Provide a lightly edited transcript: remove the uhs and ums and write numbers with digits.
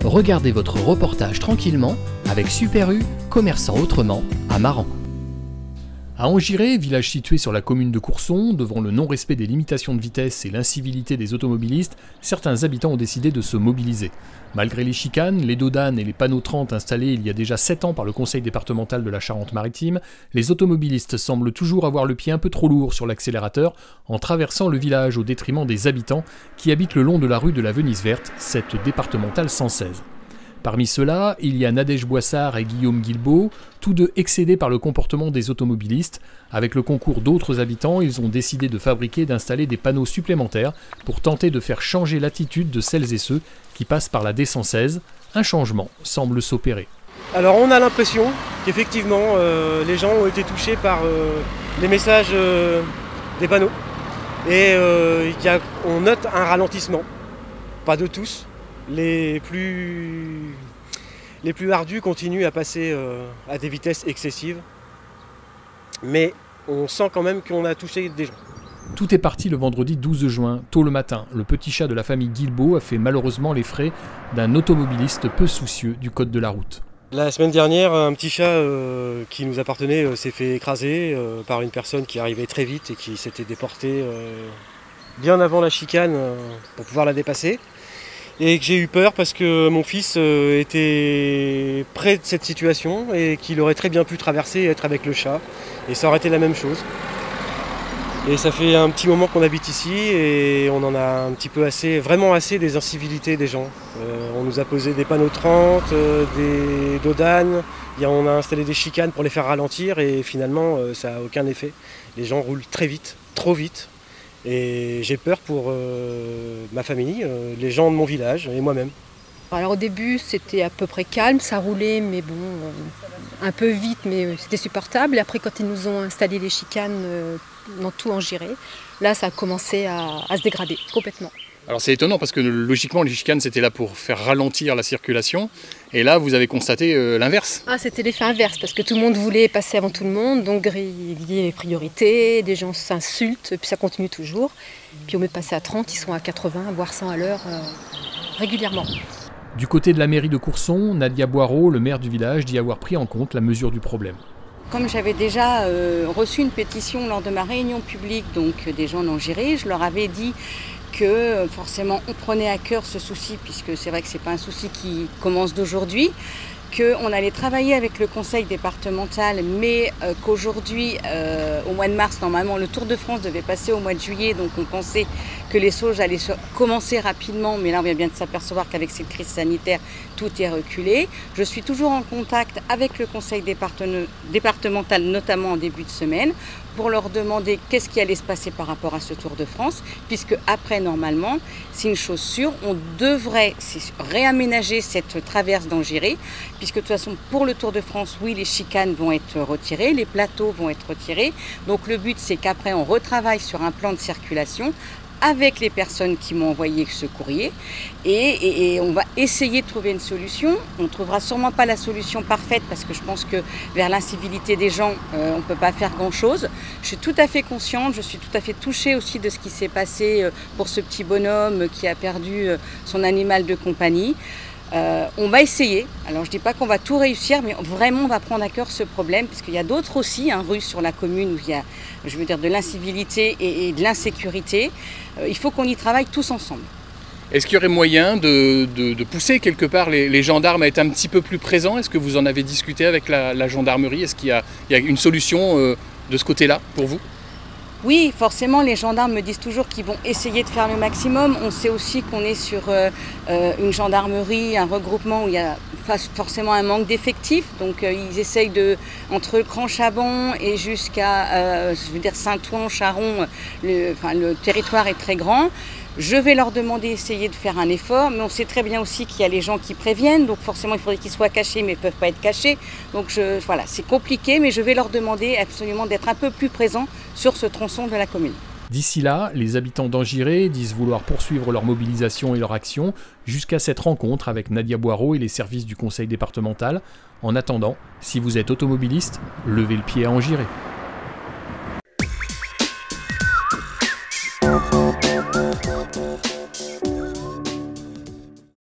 Regardez votre reportage tranquillement avec Super U, commerçant autrement, à Maran. À Angiré, village situé sur la commune de Courson, devant le non-respect des limitations de vitesse et l'incivilité des automobilistes, certains habitants ont décidé de se mobiliser. Malgré les chicanes, les dodanes et les panneaux 30 installés il y a déjà 7 ans par le conseil départemental de la Charente-Maritime, les automobilistes semblent toujours avoir le pied un peu trop lourd sur l'accélérateur en traversant le village au détriment des habitants qui habitent le long de la rue de la Venise Verte, cette départementale 116. Parmi ceux-là, il y a Nadège Boissard et Guillaume Guilbeault, tous deux excédés par le comportement des automobilistes. Avec le concours d'autres habitants, ils ont décidé de fabriquer et d'installer des panneaux supplémentaires pour tenter de faire changer l'attitude de celles et ceux qui passent par la D116. Un changement semble s'opérer. Alors on a l'impression qu'effectivement les gens ont été touchés par les messages des panneaux et on note un ralentissement, pas de tous. Les plus ardus continuent à passer à des vitesses excessives, mais on sent quand même qu'on a touché des gens. Tout est parti le vendredi 12 juin, tôt le matin. Le petit chat de la famille Guilbeault a fait malheureusement les frais d'un automobiliste peu soucieux du code de la route. La semaine dernière, un petit chat qui nous appartenait s'est fait écraser par une personne qui arrivait très vite et qui s'était déportée bien avant la chicane pour pouvoir la dépasser. Et que j'ai eu peur parce que mon fils était près de cette situation et qu'il aurait très bien pu traverser et être avec le chat. Et ça aurait été la même chose. Et ça fait un petit moment qu'on habite ici et on en a un petit peu assez, vraiment assez des incivilités des gens. On nous a posé des panneaux 30, des dodanes, on a installé des chicanes pour les faire ralentir et finalement ça n'a aucun effet. Les gens roulent très vite, trop vite. Et j'ai peur pour ma famille, les gens de mon village et moi-même. Alors au début c'était à peu près calme, ça roulait mais bon, un peu vite mais c'était supportable. Et après quand ils nous ont installé les chicanes dans tout Angiré, là ça a commencé à se dégrader complètement. Alors c'est étonnant parce que logiquement les chicanes c'était là pour faire ralentir la circulation et là vous avez constaté l'inverse. Ah c'était l'effet inverse parce que tout le monde voulait passer avant tout le monde, donc griller les priorités, des gens s'insultent, puis ça continue toujours. Puis au lieu de passer à 30, ils sont à 80 voire 100 à l'heure régulièrement. Du côté de la mairie de Courson, Nadia Boireau, le maire du village, dit avoir pris en compte la mesure du problème. Comme j'avais déjà reçu une pétition lors de ma réunion publique, donc des gens d'Angiré, je leur avais dit que forcément on prenait à cœur ce souci, puisque c'est vrai que ce n'est pas un souci qui commence d'aujourd'hui, qu'on allait travailler avec le conseil départemental, mais qu'aujourd'hui, au mois de mars, normalement, le Tour de France devait passer au mois de juillet, donc on pensait que les sauges allaient commencer rapidement, mais là on vient bien de s'apercevoir qu'avec cette crise sanitaire, tout est reculé. Je suis toujours en contact avec le conseil départemental, notamment en début de semaine, pour leur demander qu'est-ce qui allait se passer par rapport à ce Tour de France, puisque après, normalement, c'est une chose sûre, on devrait réaménager cette traverse d'Angiré, puisque de toute façon, pour le Tour de France, oui, les chicanes vont être retirées, les plateaux vont être retirés. Donc le but, c'est qu'après, on retravaille sur un plan de circulation avec les personnes qui m'ont envoyé ce courrier et on va essayer de trouver une solution. On ne trouvera sûrement pas la solution parfaite parce que je pense que vers l'incivilité des gens, on ne peut pas faire grand-chose. Je suis tout à fait consciente, je suis tout à fait touchée aussi de ce qui s'est passé pour ce petit bonhomme qui a perdu son animal de compagnie. On va essayer, alors je ne dis pas qu'on va tout réussir, mais vraiment on va prendre à cœur ce problème, parce qu'il y a d'autres aussi, rues sur la commune où il y a, je veux dire, de l'incivilité et de l'insécurité. Il faut qu'on y travaille tous ensemble. Est-ce qu'il y aurait moyen de pousser quelque part les gendarmes à être un petit peu plus présents? Est-ce que vous en avez discuté avec la gendarmerie? Est-ce qu'il y a une solution de ce côté-là pour vous? Oui, forcément, les gendarmes me disent toujours qu'ils vont essayer de faire le maximum. On sait aussi qu'on est sur une gendarmerie, un regroupement où il y a forcément un manque d'effectifs. Donc ils essayent entre Cran-Chabon et jusqu'à Saint-Ouen, Charon, le territoire est très grand. Je vais leur demander d'essayer de faire un effort, mais on sait très bien aussi qu'il y a les gens qui préviennent, donc forcément il faudrait qu'ils soient cachés, mais ils ne peuvent pas être cachés. Donc voilà, c'est compliqué, mais je vais leur demander absolument d'être un peu plus présents sur ce tronçon de la commune. D'ici là, les habitants d'Angiré disent vouloir poursuivre leur mobilisation et leur action jusqu'à cette rencontre avec Nadia Boireau et les services du conseil départemental. En attendant, si vous êtes automobiliste, levez le pied à Angiré.